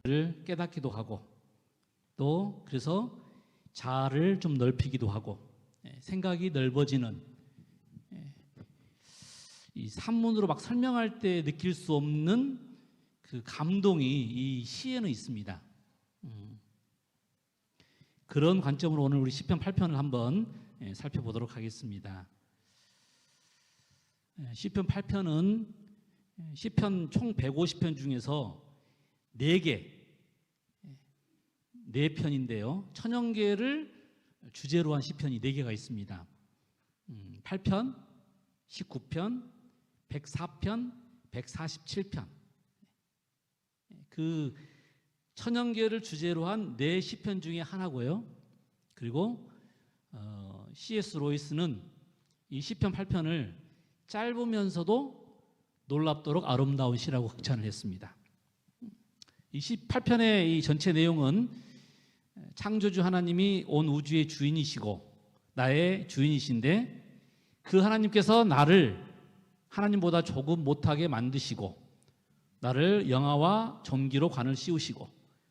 를 깨닫기도 하고, 또 그래서 자아를 좀 넓히기도 하고, 생각이 넓어지는, 이 산문으로 막 설명할 때 느낄 수 없는 그 감동이 이 시에는 있습니다. 그런 관점으로 오늘 우리 시편 8편을 한번 살펴보도록 하겠습니다. 시편 8편은 시편 총 150편 중에서 4편인데요. 천연계를 주제로 한 시편이 4개가 있습니다. 8편, 19편, 104편, 147편. 그 천연계를 주제로 한 4시편 중에 하나고요. 그리고 C.S. 로이스는 이 시편 8편을 짧으면서도 놀랍도록 아름다운 시라고 극찬을 했습니다. 이 18편의 이 전체 내용은 창조주 하나님이 온 우주의 주인이시고 나의 주인이신데, 그 하나님께서 나를 하나님보다 조금 못하게 만드시고 나를 영화와 전기로 관을 씌우시고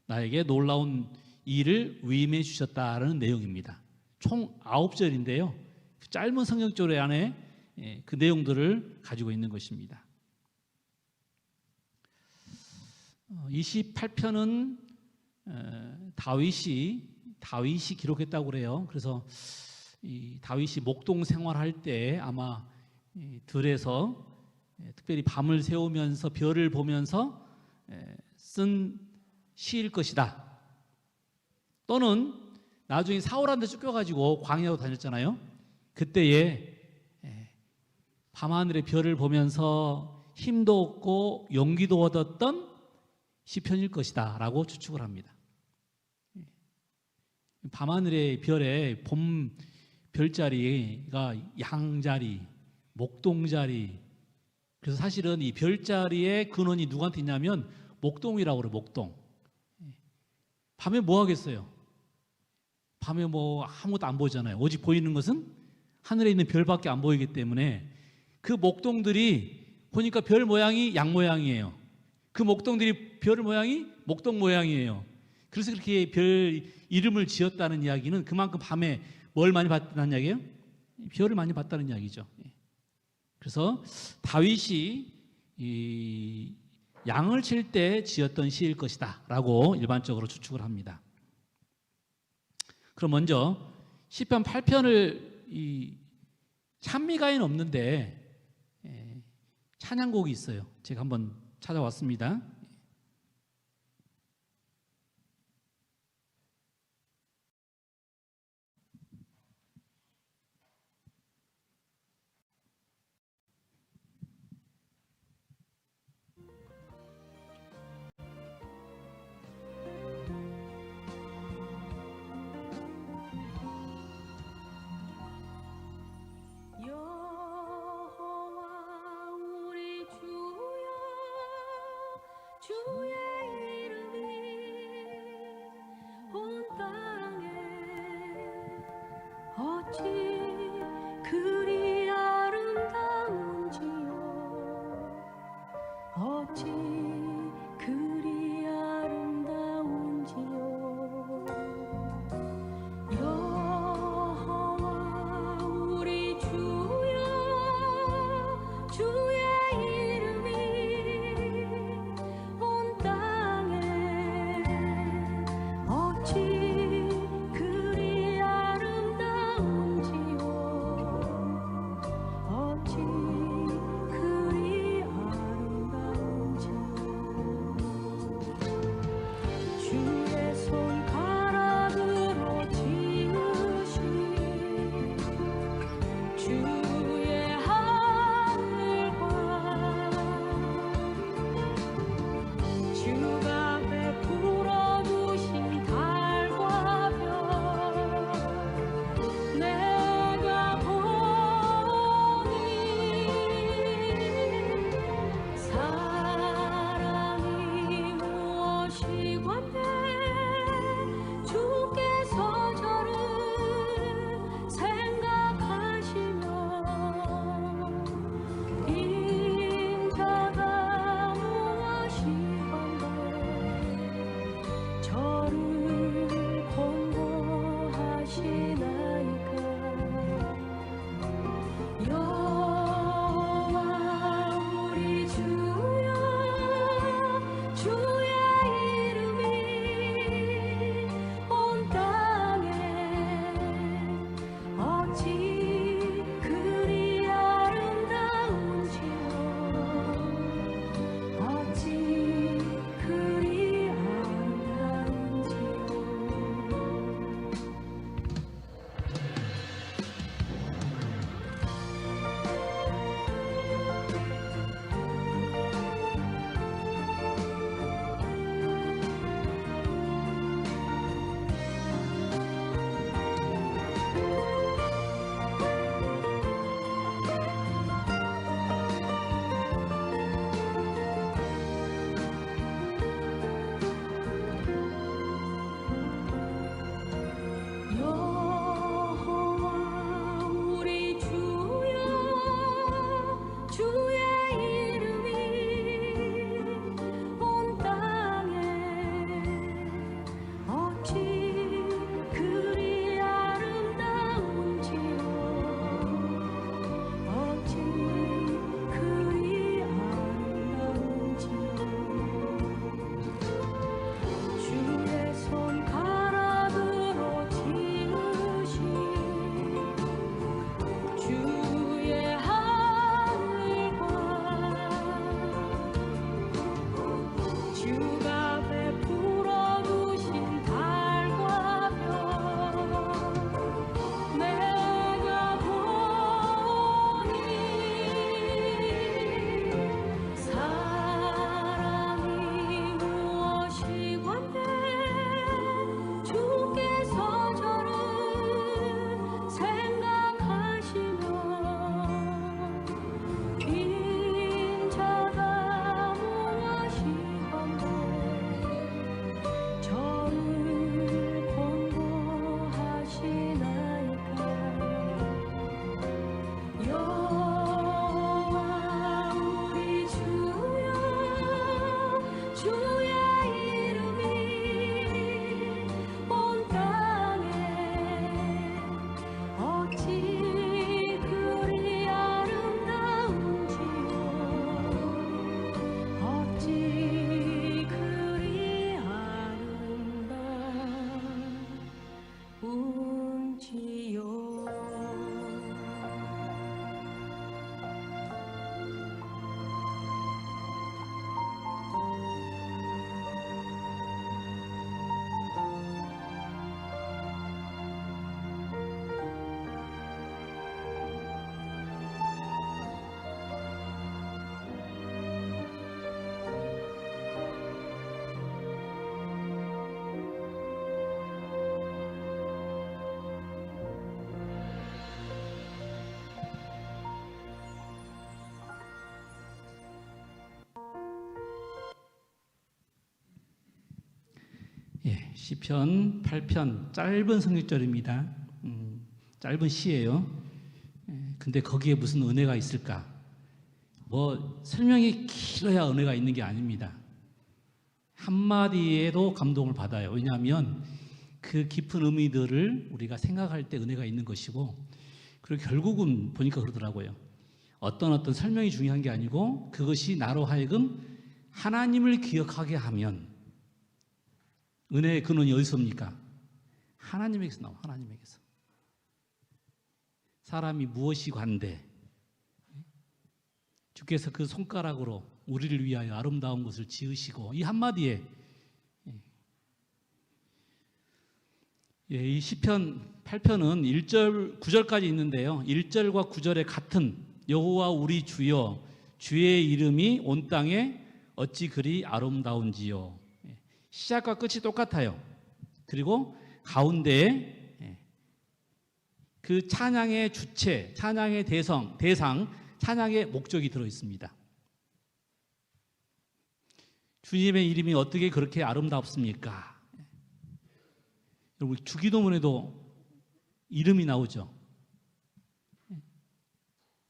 나에게 놀라운 일을 위임해 주셨다는 내용입니다. 총 9절인데요. 짧은 성경절 안에 그 내용들을 가지고 있는 것입니다. 28편은 다윗이 기록했다고 그래요. 그래서 이 다윗이 목동 생활할 때 아마 들에서 특별히 밤을 새우면서 별을 보면서 쓴 시일 것이다. 또는 나중에 사울한테 쫓겨가지고 광야로 다녔잖아요. 그때에 밤하늘의 별을 보면서 힘도 얻고 용기도 얻었던 시편일 것이다 라고 추측을 합니다. 밤하늘의 별에 봄 별자리가 양자리, 목동자리. 그래서 사실은 이 별자리의 근원이 누구한테 있냐면 목동이라고 그래요. 목동. 밤에 뭐 하겠어요? 밤에 뭐 아무것도 안 보이잖아요. 오직 보이는 것은 하늘에 있는 별밖에 안 보이기 때문에 그 목동들이 보니까 별 모양이 양 모양이에요. 그 목동들이 별 모양이 목동 모양이에요. 그래서 그렇게 별 이름을 지었다는 이야기는 그만큼 밤에 뭘 많이 봤다는 이야기예요? 별을 많이 봤다는 이야기죠. 그래서 다윗이 이 양을 칠 때 지었던 시일 것이다 라고 일반적으로 추측을 합니다. 그럼 먼저 시편 8편을 찬미가에는 없는데 찬양곡이 있어요. 제가 한번 찾아왔습니다. 주의 이름이 온 땅에 어찌 그리 아름다운지요. 어찌 그리 아름다운지요. 여호와 우리 주여, 주의 이름이 온 땅에 어찌 그리 아름다운지요. 주의 이름이 온 땅에 어찌 그리 아름다운지요 어찌 그리 아름다운지요. 예, 시편 8편 짧은 성경절입니다. 짧은 시예요. 근데 거기에 무슨 은혜가 있을까? 뭐 설명이 길어야 은혜가 있는 게 아닙니다. 한마디에도 감동을 받아요. 왜냐하면 그 깊은 의미들을 우리가 생각할 때 은혜가 있는 것이고, 그리고 결국은 보니까 그러더라고요. 어떤 설명이 중요한 게 아니고 그것이 나로 하여금 하나님을 기억하게 하면, 은혜의 근원이 어디서 옵니까? 하나님에게서 나와. 하나님에게서. 사람이 무엇이 관대? 주께서 그 손가락으로 우리를 위하여 아름다운 것을 지으시고, 이 한마디에 이 시편 8편은 1절 9절까지 있는데요. 1절과 9절에 같은 여호와 우리 주여 주의 이름이 온 땅에 어찌 그리 아름다운지요. 시작과 끝이 똑같아요. 그리고 가운데에 그 찬양의 주체, 찬양의 대상, 찬양의 목적이 들어 있습니다. 주님의 이름이 어떻게 그렇게 아름답습니까? 여러분, 주기도문에도 이름이 나오죠.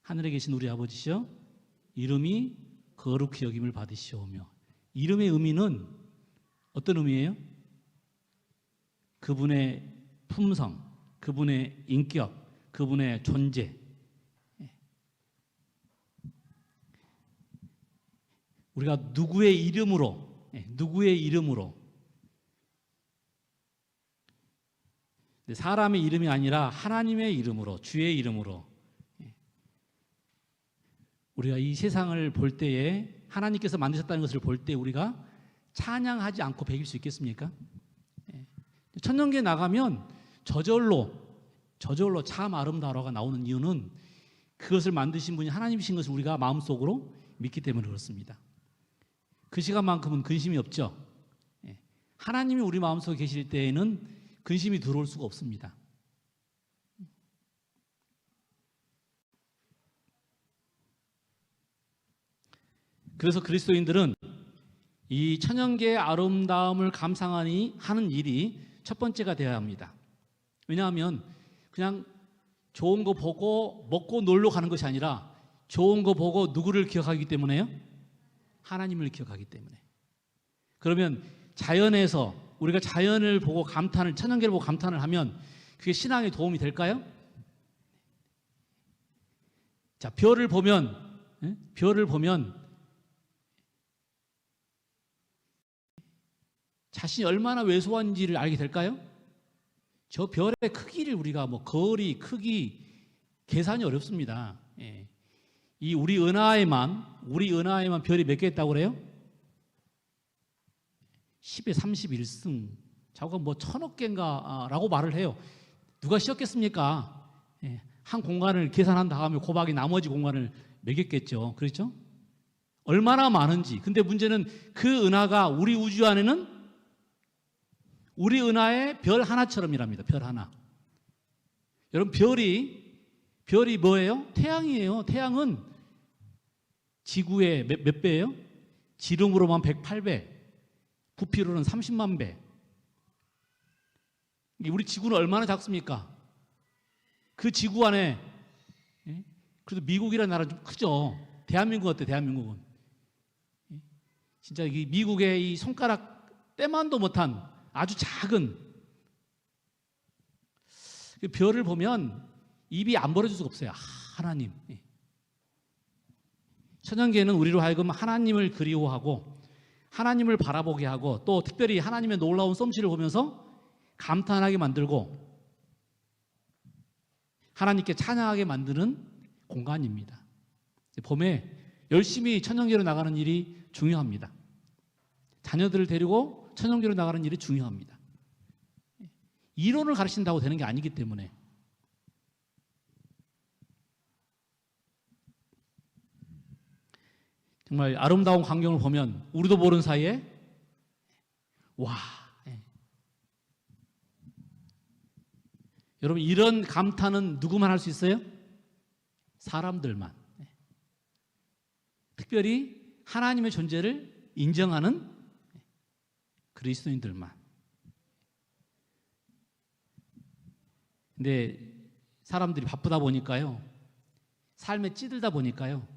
하늘에 계신 우리 아버지시여 이름이 거룩히 여김을 받으시오며. 이름의 의미는 어떤 의미예요? 그분의 품성, 그분의 인격, 그분의 존재. 우리가 누구의 이름으로 사람의 이름이 아니라 하나님의 이름으로, 주의 이름으로 우리가 이 세상을 볼 때에, 하나님께서 만드셨다는 것을 볼 때 우리가 찬양하지 않고 배길 수 있겠습니까? 천년교회 나가면 저절로 참 아름다워가 나오는 이유는 그것을 만드신 분이 하나님이신 것을 우리가 마음속으로 믿기 때문에 그렇습니다. 그 시간만큼은 근심이 없죠. 하나님이 우리 마음속에 계실 때에는 근심이 들어올 수가 없습니다. 그래서 그리스도인들은 이 천연계의 아름다움을 감상하니 하는 일이 첫 번째가 되어야 합니다. 왜냐하면 그냥 좋은 거 보고 먹고 놀러 가는 것이 아니라 좋은 거 보고 누구를 기억하기 때문에요? 하나님을 기억하기 때문에. 그러면 자연에서 우리가 자연을 보고 감탄을, 천연계를 보고 감탄을 하면 그게 신앙에 도움이 될까요? 자, 별을 보면 자신이 얼마나 왜소한지를 알게 될까요? 저 별의 크기를 우리가 거리, 크기 계산이 어렵습니다. 이 우리 은하에만 별이 몇 개 있다고 그래요? 10의 31승. 자고가 1000억 개인가라고 말을 해요. 누가 쉬었겠습니까? 한 공간을 계산한 다음에 곱하기 나머지 공간을 매겼겠죠. 그렇죠? 얼마나 많은지. 근데 문제는 그 은하가 우리 우주 안에는 우리 은하의 별 하나처럼이랍니다. 별 하나. 여러분, 별이 뭐예요? 태양이에요. 태양은 지구의 몇 배예요? 지름으로만 108배, 부피로는 30만 배. 우리 지구는 얼마나 작습니까? 그 지구 안에, 그래도 미국이라는 나라 좀 크죠. 대한민국 어때? 대한민국은 진짜 이 미국의 이 손가락 때만도 못한 아주 작은 그 별을 보면 입이 안 벌어질 수가 없어요. 하나님. 천연계는 우리로 하여금 하나님을 그리워하고 하나님을 바라보게 하고 또 특별히 하나님의 놀라운 솜씨를 보면서 감탄하게 만들고 하나님께 찬양하게 만드는 공간입니다. 봄에 열심히 천연계로 나가는 일이 중요합니다. 자녀들을 데리고 천연계로 나가는 일이 중요합니다. 이론을 가르친다고 되는 게 아니기 때문에. 정말 아름다운 광경을 보면 우리도 모르는 사이에 와. 여러분 이런 감탄은 누구만 할 수 있어요? 사람들만. 특별히 하나님의 존재를 인정하는 그리스도인들만. 근데 사람들이 바쁘다 보니까요, 삶에 찌들다 보니까요,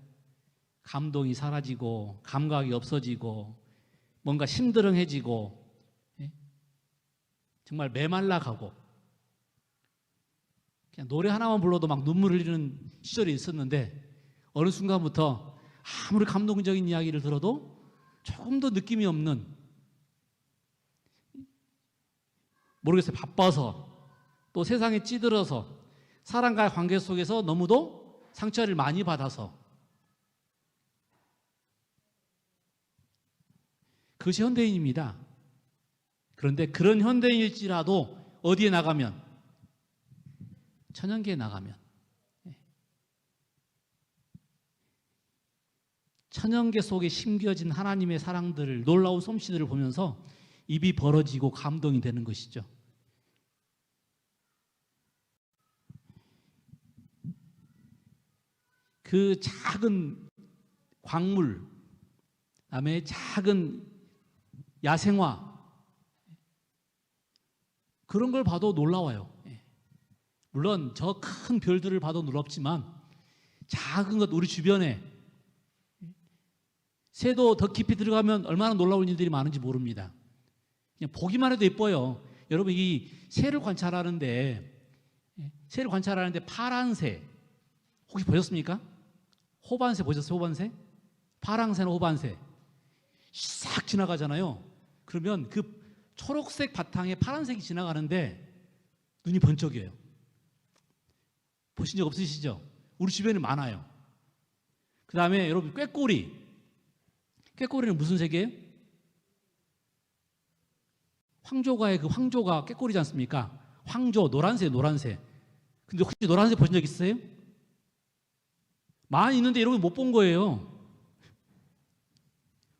감동이 사라지고 감각이 없어지고 뭔가 심드렁해지고 정말 메말라가고 그냥 노래 하나만 불러도 막 눈물 흘리는 시절이 있었는데 어느 순간부터 아무리 감동적인 이야기를 들어도 조금 더 느낌이 없는, 모르겠어요. 바빠서 또 세상에 찌들어서 사람과의 관계 속에서 너무도 상처를 많이 받아서 그것이 현대인입니다. 그런데 그런 현대인일지라도 어디에 나가면, 천연계에 나가면, 천연계 속에 심겨진 하나님의 사랑들을, 놀라운 솜씨들을 보면서 입이 벌어지고 감동이 되는 것이죠. 그 작은 광물, 그다음에 작은 야생화, 그런 걸 봐도 놀라워요. 물론 저 큰 별들을 봐도 놀랍지만 작은 것, 우리 주변에 새도 더 깊이 들어가면 얼마나 놀라운 일들이 많은지 모릅니다. 그냥 보기만 해도 예뻐요. 여러분 이 새를 관찰하는데 파란 새 혹시 보셨습니까? 호반새 보셨어요? 호반새? 파랑새나 호반새 싹 지나가잖아요. 그러면 그 초록색 바탕에 파란색이 지나가는데 눈이 번쩍여요. 보신 적 없으시죠? 우리 주변에 많아요. 그 다음에 여러분 꾀꼬리는 무슨 색이에요? 황조가의 그 황조가 꾀꼬리지 않습니까? 황조, 노란색. 근데 혹시 노란색 보신 적 있어요? 많이 있는데 여러분 못 본 거예요.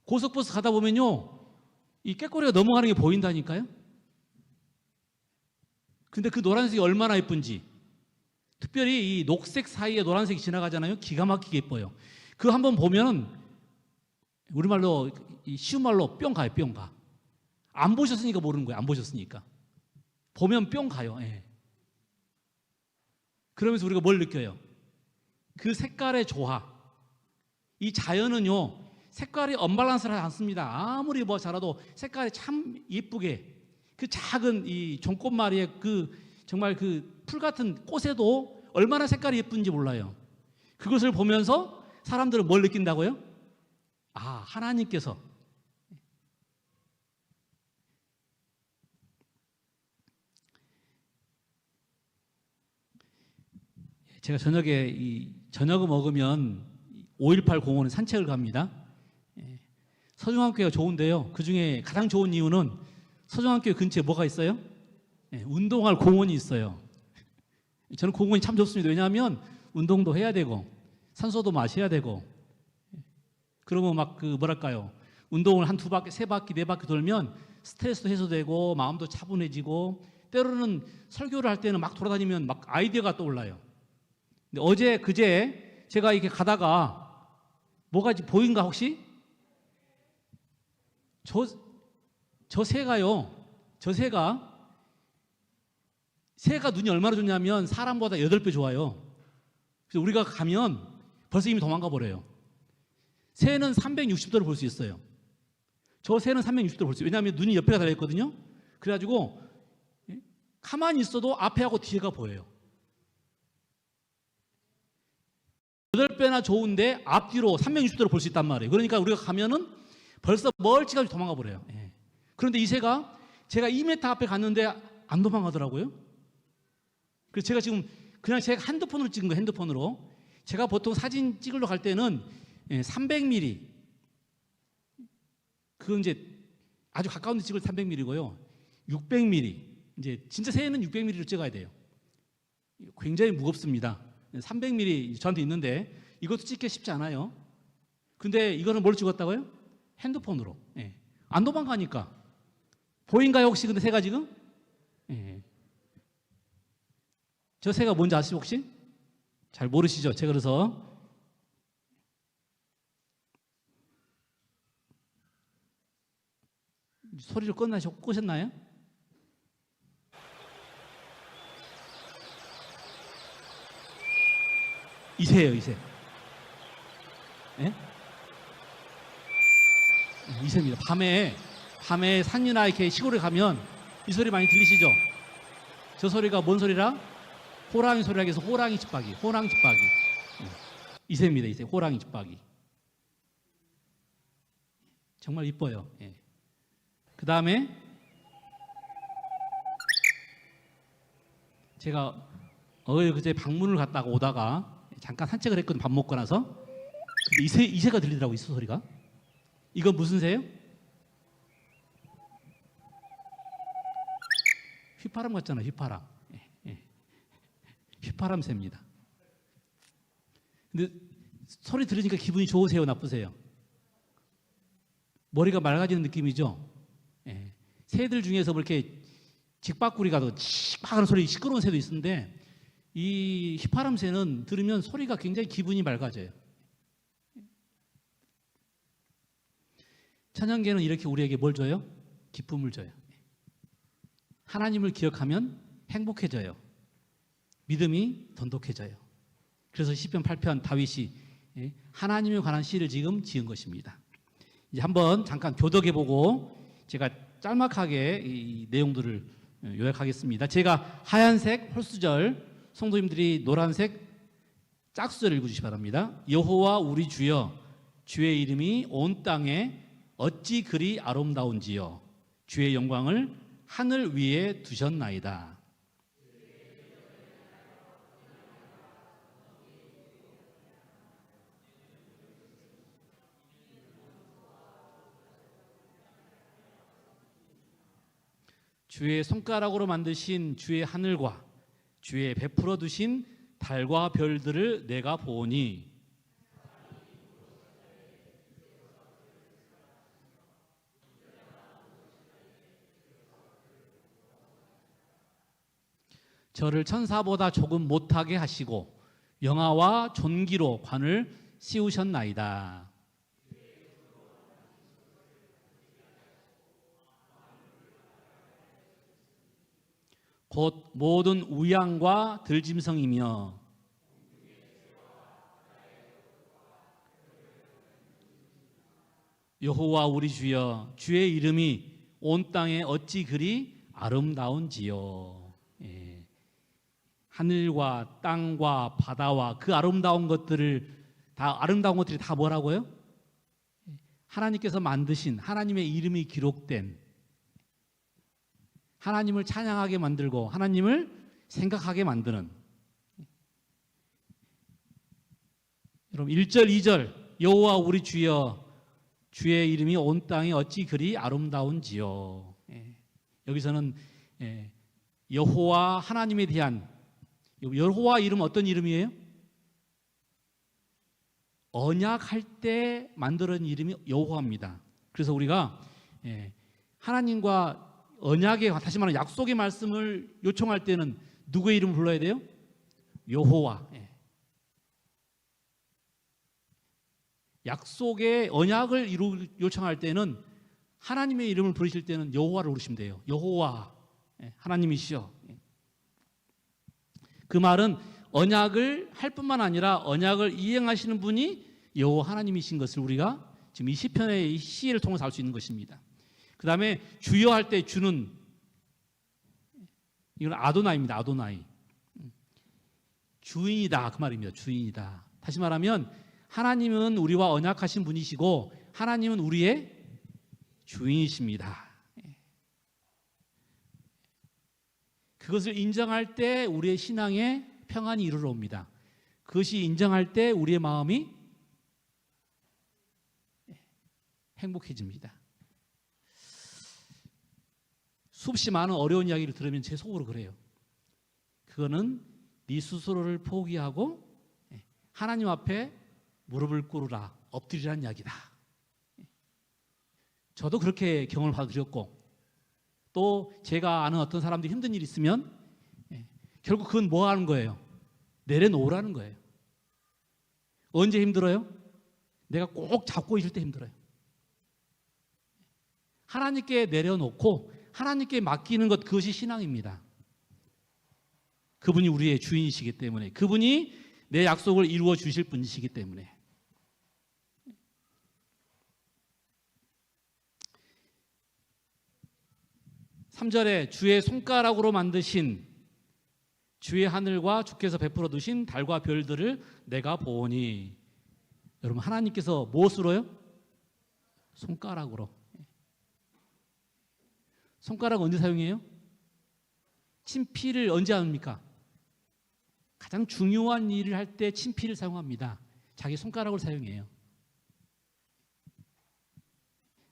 고속버스 가다 보면요, 이 꾀꼬리가 넘어가는 게 보인다니까요. 근데 그 노란색이 얼마나 예쁜지, 특별히 이 녹색 사이에 노란색이 지나가잖아요. 기가 막히게 예뻐요. 그거 한번 보면 우리말로, 쉬운 말로 뿅 가요. 뿅 가. 안 보셨으니까 모르는 거예요. 안 보셨으니까. 보면 뿅 가요. 그러면서 우리가 뭘 느껴요? 그 색깔의 조화. 이 자연은요, 색깔이 언밸런스하지 않습니다. 아무리 뭐 잘해도 색깔이 참 예쁘게, 그 작은 이 종꽃마리의 그 정말 그 풀 같은 꽃에도 얼마나 색깔이 예쁜지 몰라요. 그것을 보면서 사람들은 뭘 느낀다고요? 아, 하나님께서 제가 저녁을 먹으면 5.18 공원에 산책을 갑니다. 서중앙교회가 좋은데요. 그 중에 가장 좋은 이유는 서중앙교회 근처에 뭐가 있어요? 운동할 공원이 있어요. 저는 공원이 참 좋습니다. 왜냐하면 운동도 해야 되고 산소도 마셔야 되고, 그러면 막 그 뭐랄까요, 운동을 한 2바퀴, 3바퀴, 4바퀴 돌면 스트레스도 해소되고 마음도 차분해지고, 때로는 설교를 할 때는 막 돌아다니면 막 아이디어가 떠올라요. 근데 어제 그제 제가 이렇게 가다가 뭐가 보인가 혹시? 저 새가 눈이 얼마나 좋냐면 사람보다 8배 좋아요. 그래서 우리가 가면 벌써 이미 도망가 버려요. 새는 360도를 볼 수 있어요. 저 새는 360도를 볼 수 있어요. 왜냐하면 눈이 옆에가 달려있거든요. 그래가지고 가만히 있어도 앞에하고 뒤에가 보여요. 8배나 좋은데 앞뒤로 360도를 볼 수 있단 말이에요. 그러니까 우리가 가면은 벌써 멀찌감치 도망가 버려요. 예. 그런데 이 새가 제가 2m 앞에 갔는데 안 도망가더라고요. 그래서 제가 지금 그냥 제가 핸드폰으로 찍은 거예요. 핸드폰으로. 제가 보통 사진 찍으러 갈 때는 300mm, 그건 이제 아주 가까운 데 찍을 300mm고요. 600mm, 이제 진짜 새는 600mm로 찍어야 돼요. 굉장히 무겁습니다. 300mm 저한테 있는데 이것도 찍기 쉽지 않아요. 근데 이거는 뭘 찍었다고요? 핸드폰으로. 예. 안 도망가니까. 보인가요 혹시? 근데 새가 지금? 예. 저 새가 뭔지 아시죠 혹시? 잘 모르시죠? 제가 그래서 소리를 끄셨나요? 이 새예요, 이 새. 예? 이 새입니다. 밤에 산이나 이렇게 시골에 가면 이 소리 많이 들리시죠? 저 소리가 뭔 소리라? 호랑이 소리라고 해서 호랑이 집박이, 호랑이 집박이. 이 새입니다, 이 새. 호랑이 집박이. 정말 이뻐요. 예. 그 다음에 제가 그제 방문을 갔다가 오다가 잠깐 산책을 했거든요. 밥 먹고 나서. 근데 이 새가 들리더라고요. 이 소리가. 이건 무슨 새예요? 휘파람 같잖아요. 휘파람. 예. 휘파람 새입니다. 근데 소리 들으니까 기분이 좋으세요? 나쁘세요? 머리가 맑아지는 느낌이죠? 예. 새들 중에서 뭐 이렇게 직박구리가 더 칙박 하는 소리, 시끄러운 새도 있는데 이 휘파람 새는 들으면 소리가 굉장히 기분이 맑아져요. 찬양계는 이렇게 우리에게 뭘 줘요? 기쁨을 줘요. 하나님을 기억하면 행복해져요. 믿음이 돈독해져요. 그래서 시편 8편 다윗이 하나님에 관한 시를 지금 지은 것입니다. 이제 한번 잠깐 교독해보고 제가 짤막하게 이 내용들을 요약하겠습니다. 제가 하얀색 홀수절, 성도님들이 노란색 짝수를 읽어주시기 바랍니다. 여호와 우리 주여, 주의 이름이 온 땅에 어찌 그리 아름다운지요. 주의 영광을 하늘 위에 두셨나이다. 주의 손가락으로 만드신 주의 하늘과 주의 베풀어 두신 달과 별들을 내가 보니 저를 천사보다 조금 못하게 하시고 영화와 존귀로 관을 씌우셨나이다. 곧 모든 우양과 들짐승이며 여호와 우리 주여, 주의 이름이 온 땅에 어찌 그리 아름다운지요. 예. 하늘과 땅과 바다와 그 아름다운 것들이 다 뭐라고요? 하나님께서 만드신 하나님의 이름이 기록된, 하나님을 찬양하게 만들고 하나님을 생각하게 만드는. 여러분 1절 2절 여호와 우리 주여, 주의 이름이 온 땅에 어찌 그리 아름다운지요. 여기서는 여호와 하나님에 대한, 여호와 이름 어떤 이름이에요? 언약할 때 만들어진 이름이 여호와입니다. 그래서 우리가 하나님과 언약의, 다시 말하면 약속의 말씀을 요청할 때는 누구의 이름을 불러야 돼요? 여호와. 약속의 언약을 요청할 때는 하나님의 이름을 부르실 때는 여호와를 부르시면 돼요. 여호와, 하나님이시여. 그 말은 언약을 할 뿐만 아니라 언약을 이행하시는 분이 여호와 하나님이신 것을 우리가 지금 이 시편의 이 시를 통해서 알 수 있는 것입니다. 그 다음에 주여 할 때 주는 이건 아도나이입니다. 아도나이. 주인이다 그 말입니다. 주인이다. 다시 말하면 하나님은 우리와 언약하신 분이시고 하나님은 우리의 주인이십니다. 그것을 인정할 때 우리의 신앙에 평안이 이르러 옵니다. 그것이 인정할 때 우리의 마음이 행복해집니다. 수없이 많은 어려운 이야기를 들으면 제 속으로 그래요. 그거는 네 스스로를 포기하고 하나님 앞에 무릎을 꿇으라, 엎드리라는 이야기다. 저도 그렇게 경험을 받아들였고 또 제가 아는 어떤 사람들이 힘든 일이 있으면 결국 그건 뭐 하는 거예요? 내려놓으라는 거예요. 언제 힘들어요? 내가 꼭 잡고 있을 때 힘들어요. 하나님께 내려놓고 하나님께 맡기는 것, 그것이 신앙입니다. 그분이 우리의 주인이시기 때문에, 그분이 내 약속을 이루어 주실 분이시기 때문에. 삼 절에 주의 손가락으로 만드신 주의 하늘과 주께서 베풀어 두신 달과 별들을 내가 보오니. 여러분, 하나님께서 무엇으로요? 손가락으로. 손가락 언제 사용해요? 친필을 언제 합니까? 가장 중요한 일을 할 때 친필을 사용합니다. 자기 손가락을 사용해요.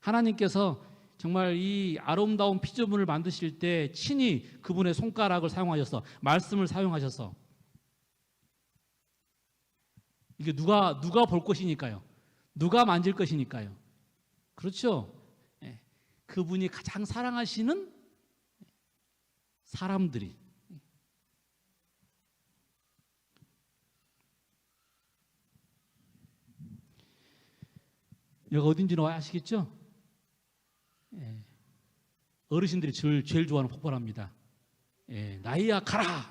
하나님께서 정말 이 아름다운 피조물을 만드실 때 친히 그분의 손가락을 사용하셔서 말씀을 사용하셔서 이게 누가 볼 것이니까요. 누가 만질 것이니까요. 그렇죠? 그분이 가장 사랑하시는 사람들이 여기가 어딘지는 아시겠죠? 어르신들이 제일 좋아하는 폭발합니다. 나이야 가라.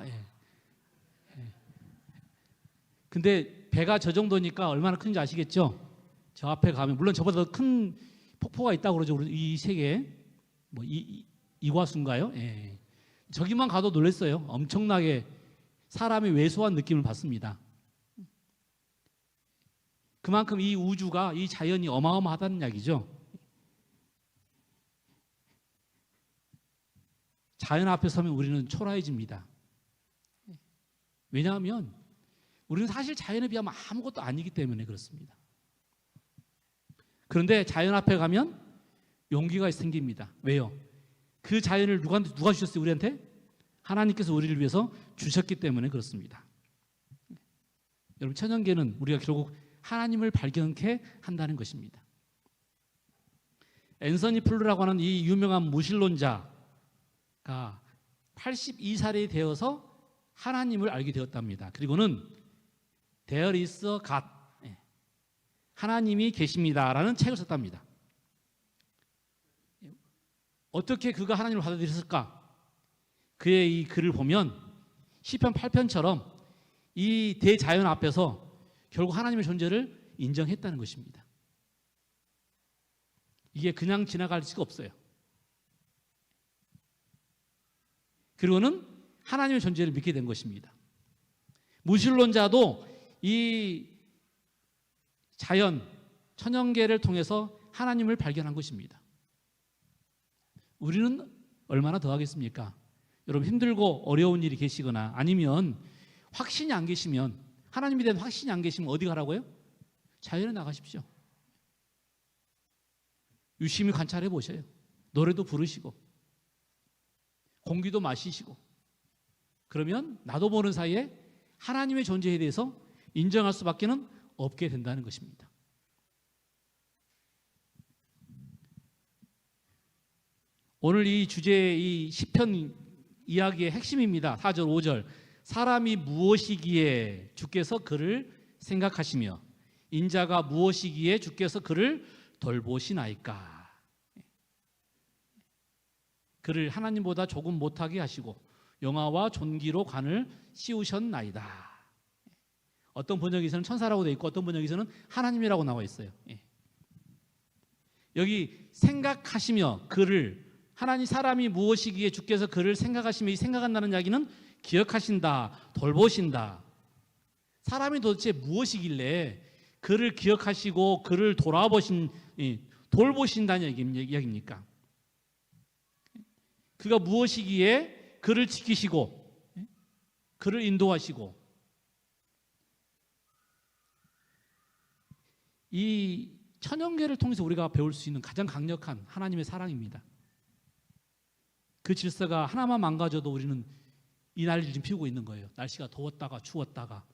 근데 배가 저 정도니까 얼마나 큰지 아시겠죠? 저 앞에 가면 물론 저보다 더 큰 폭포가 있다고 그러죠. 우리 이 세계에 뭐 이과수인가요? 저기만 가도 놀랐어요. 엄청나게 사람의 왜소한 느낌을 받습니다. 그만큼 이 우주가, 이 자연이 어마어마하다는 이야기죠. 자연 앞에 서면 우리는 초라해집니다. 왜냐하면 우리는 사실 자연에 비하면 아무것도 아니기 때문에 그렇습니다. 그런데 자연 앞에 가면 용기가 생깁니다. 왜요? 그 자연을 누가 주셨어요? 우리한테? 하나님께서 우리를 위해서 주셨기 때문에 그렇습니다. 여러분, 천연계는 우리가 결국 하나님을 발견케 한다는 것입니다. 앤서니 플루라고 하는 이 유명한 무신론자가 82살이 되어서 하나님을 알게 되었답니다. 그리고는 There is a God, 하나님이 계십니다라는 책을 썼답니다. 어떻게 그가 하나님을 받아들였을까? 그의 이 글을 보면 시편 8편처럼 이 대자연 앞에서 결국 하나님의 존재를 인정했다는 것입니다. 이게 그냥 지나갈 수가 없어요. 그리고는 하나님의 존재를 믿게 된 것입니다. 무신론자도 이 자연, 천연계를 통해서 하나님을 발견한 것입니다. 우리는 얼마나 더 하겠습니까? 여러분, 힘들고 어려운 일이 계시거나 아니면 확신이 안 계시면, 하나님에 대한 확신이 안 계시면 어디 가라고요? 자연에 나가십시오. 유심히 관찰해 보셔요. 노래도 부르시고 공기도 마시시고, 그러면 나도 모르는 사이에 하나님의 존재에 대해서 인정할 수밖에 없게 된다는 것입니다. 오늘 이 주제의 이 시편 이야기의 핵심입니다. 4절 5절. 사람이 무엇이기에 주께서 그를 생각하시며 인자가 무엇이기에 주께서 그를 돌보시나이까. 그를 하나님보다 조금 못하게 하시고 영화와 존귀로 관을 씌우셨나이다. 어떤 번역에서는 천사라고 되어 있고 어떤 번역에서는 하나님이라고 나와 있어요. 여기 생각하시며 그를, 하나님 사람이 무엇이기에 주께서 그를 생각하시며, 이 생각한다는 이야기는 기억하신다, 돌보신다. 사람이 도대체 무엇이길래 그를 기억하시고 그를 돌보신다는 이야기입니까? 그가 무엇이기에 그를 지키시고 그를 인도하시고, 이 천연계를 통해서 우리가 배울 수 있는 가장 강력한 하나님의 사랑입니다. 그 질서가 하나만 망가져도 우리는 이 난리를 지금 피우고 있는 거예요. 날씨가 더웠다가 추웠다가.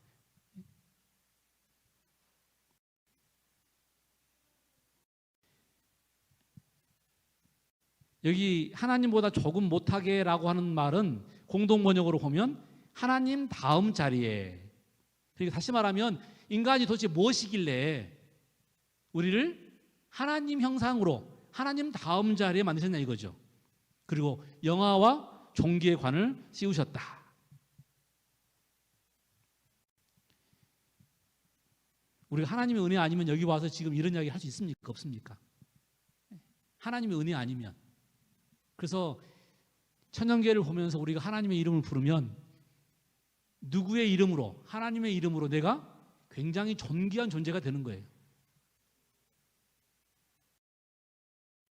여기 하나님보다 조금 못하게라고 하는 말은 공동 번역으로 보면 하나님 다음 자리에, 그러니까 다시 말하면 인간이 도대체 무엇이길래 우리를 하나님 형상으로 하나님 다음 자리에 만드셨냐 이거죠. 그리고 영화와 종기의 관을 씌우셨다. 우리가 하나님의 은혜 아니면 여기 와서 지금 이런 이야기 할 수 있습니까? 없습니까? 하나님의 은혜 아니면. 그래서 천연계를 보면서 우리가 하나님의 이름을 부르면 누구의 이름으로? 하나님의 이름으로 내가 굉장히 존귀한 존재가 되는 거예요.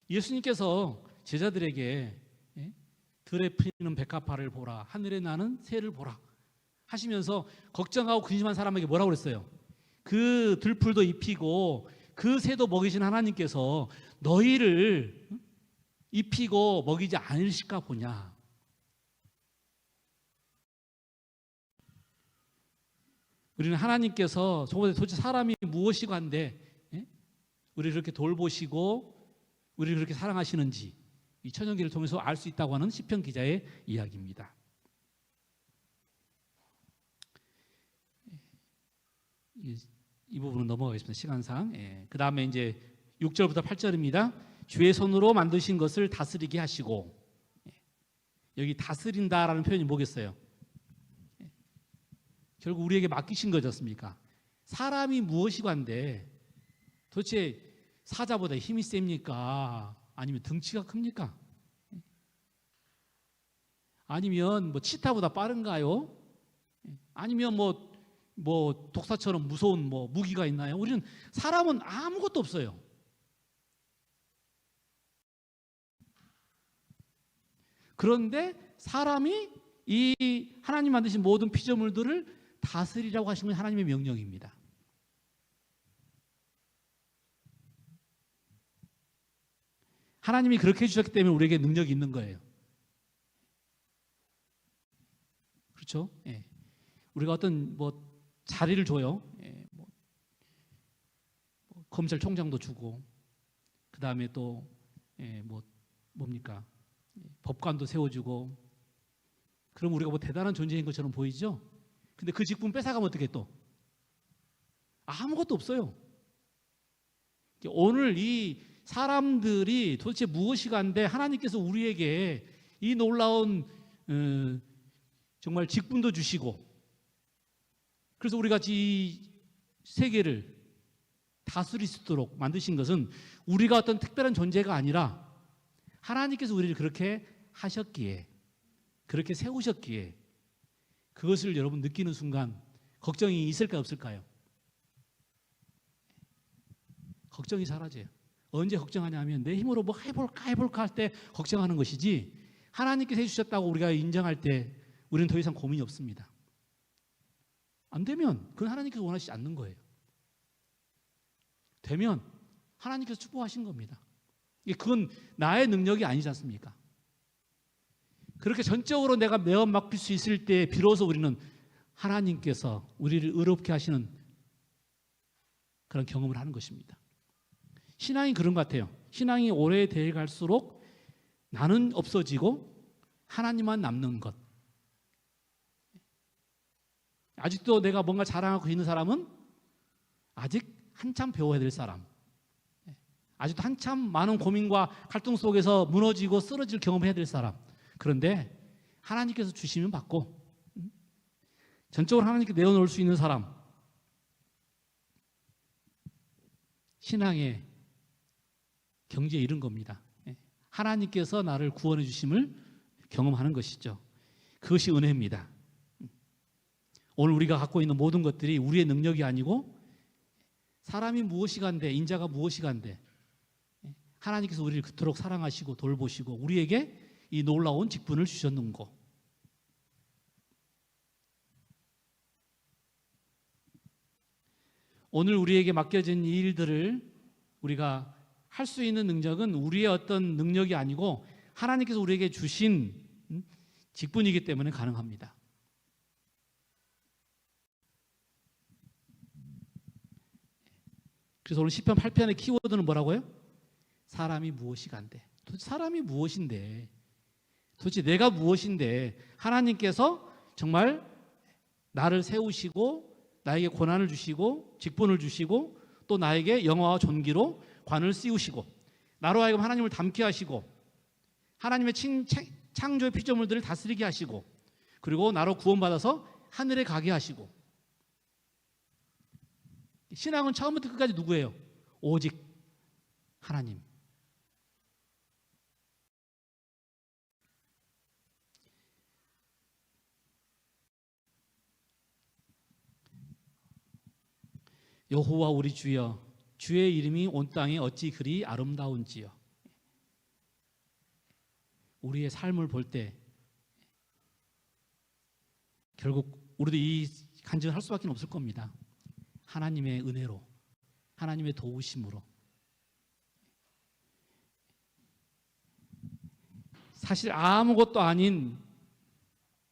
예수님께서 제자들에게 들에 피는 백합화를 보라, 하늘에 나는 새를 보라 하시면서 걱정하고 근심한 사람에게 뭐라고 그랬어요? 그 들풀도 입히고 그 새도 먹이신 하나님께서 너희를 입히고 먹이지 않으실까 보냐. 우리는 하나님께서 도대체 사람이 무엇이고 한데 우리를 그렇게 돌보시고 우리를 그렇게 사랑하시는지 이 천연기를 통해서 알 수 있다고 하는 시편 기자의 이야기입니다. 이 부분은 넘어가겠습니다. 시간상. 그 다음에 이제 6절부터 8절입니다. 주의 손으로 만드신 것을 다스리게 하시고, 여기 다스린다라는 표현이 뭐겠어요? 결국 우리에게 맡기신 거지 않습니까? 사람이 무엇이고 한데 도대체 사자보다 힘이 셉니까? 아니면 덩치가 큽니까? 아니면 뭐 치타보다 빠른가요? 아니면 뭐 독사처럼 무서운 뭐 무기가 있나요? 우리는 사람은 아무것도 없어요. 그런데 사람이 이 하나님 만드신 모든 피조물들을 다스리라고 하신 건 하나님의 명령입니다. 하나님이 그렇게 해주셨기 때문에 우리에게 능력이 있는 거예요. 그렇죠? 예. 우리가 어떤 뭐 자리를 줘요. 예. 뭐 검찰총장도 주고, 그 다음에 또 뭡니까? 법관도 세워주고, 그럼 우리가 뭐 대단한 존재인 것처럼 보이죠? 근데 그 직분 뺏어가면 어떻게 또? 아무것도 없어요. 오늘 이 사람들이 도대체 무엇이가 한데 하나님께서 우리에게 이 놀라운 정말 직분도 주시고, 그래서 우리 같이 이 세계를 다스릴 수 있도록 만드신 것은 우리가 어떤 특별한 존재가 아니라 하나님께서 우리를 그렇게 하셨기에, 그렇게 세우셨기에, 그것을 여러분 느끼는 순간 걱정이 있을까요, 없을까요? 걱정이 사라져요. 언제 걱정하냐면 내 힘으로 뭐 해볼까 할 때 걱정하는 것이지, 하나님께서 해주셨다고 우리가 인정할 때 우리는 더 이상 고민이 없습니다. 안 되면 그건 하나님께서 원하시지 않는 거예요. 되면 하나님께서 축복하신 겁니다. 그건 나의 능력이 아니지 않습니까? 그렇게 전적으로 내가 매어 맡길 수 있을 때 비로소 우리는 하나님께서 우리를 의롭게 하시는 그런 경험을 하는 것입니다. 신앙이 그런 것 같아요. 신앙이 오래돼 갈수록 나는 없어지고 하나님만 남는 것. 아직도 내가 뭔가 자랑하고 있는 사람은 아직 한참 배워야 될 사람, 아직도 한참 많은 고민과 갈등 속에서 무너지고 쓰러질 경험을 해야 될 사람. 그런데 하나님께서 주시면 받고 전적으로 하나님께 내어놓을 수 있는 사람, 신앙의 경지에 이른 겁니다. 하나님께서 나를 구원해 주심을 경험하는 것이죠. 그것이 은혜입니다. 오늘 우리가 갖고 있는 모든 것들이 우리의 능력이 아니고 사람이 무엇이 간데 인자가 무엇이 간데 하나님께서 우리를 그토록 사랑하시고 돌보시고 우리에게 이 놀라운 직분을 주셨는 거. 오늘 우리에게 맡겨진 이 일들을 우리가 할 수 있는 능력은 우리의 어떤 능력이 아니고 하나님께서 우리에게 주신 직분이기 때문에 가능합니다. 그래서 오늘 시편 8편의 키워드는 뭐라고요? 사람이 무엇이 간대. 도대체 사람이 무엇인데? 도대체 내가 무엇인데? 하나님께서 정말 나를 세우시고 나에게 고난을 주시고 직분을 주시고 또 나에게 영화와 존귀로 관을 씌우시고 나로 하여금 하나님을 닮게 하시고 하나님의 창조의 피조물들을 다스리게 하시고 그리고 나로 구원받아서 하늘에 가게 하시고. 신앙은 처음부터 끝까지 누구예요? 오직 하나님. 여호와 우리 주여, 주의 이름이 온 땅에 어찌 그리 아름다운지요. 우리의 삶을 볼 때 결국 우리도 이 간증을 할 수밖에 없을 겁니다. 하나님의 은혜로, 하나님의 도우심으로. 사실 아무것도 아닌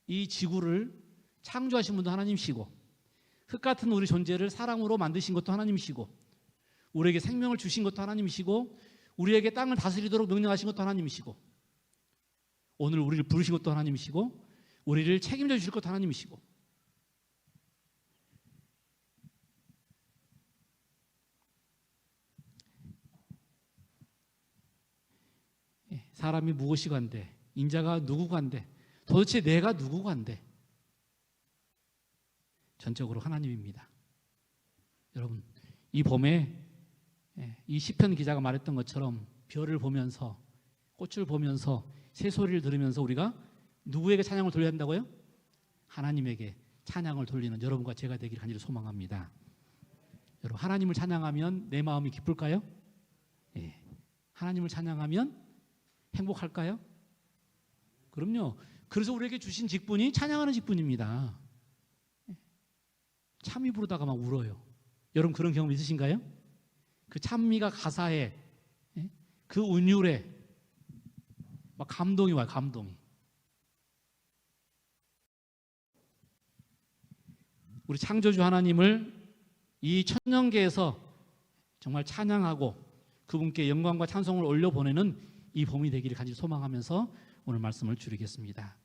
이 지구를 창조하신 분도 하나님이시고 흙 같은 우리 존재를 사랑으로 만드신 것도 하나님이시고 우리에게 생명을 주신 것도 하나님이시고 우리에게 땅을 다스리도록 명령하신 것도 하나님이시고 오늘 우리를 부르신 것도 하나님이시고 우리를 책임져 주실 것도 하나님이시고 사람이 무엇이 간대? 인자가 누구 간대? 도대체 내가 누구 간대? 전적으로 하나님입니다. 여러분, 이 봄에 이 시편 기자가 말했던 것처럼 별을 보면서 꽃을 보면서 새소리를 들으면서 우리가 누구에게 찬양을 돌려야 한다고요? 하나님에게 찬양을 돌리는 여러분과 제가 되기를 간절히 소망합니다. 여러분, 하나님을 찬양하면 내 마음이 기쁠까요? 예. 하나님을 찬양하면 행복할까요? 그럼요. 그래서 우리에게 주신 직분이 찬양하는 직분입니다. 찬미 부르다가 막 울어요. 여러분 그런 경험 있으신가요? 그 찬미가 가사에 그 운율에 막 감동이 와요. 감동이. 우리 창조주 하나님을 이 천년계에서 정말 찬양하고 그분께 영광과 찬송을 올려보내는 이 봄이 되기를 간절히 소망하면서 오늘 말씀을 줄이겠습니다.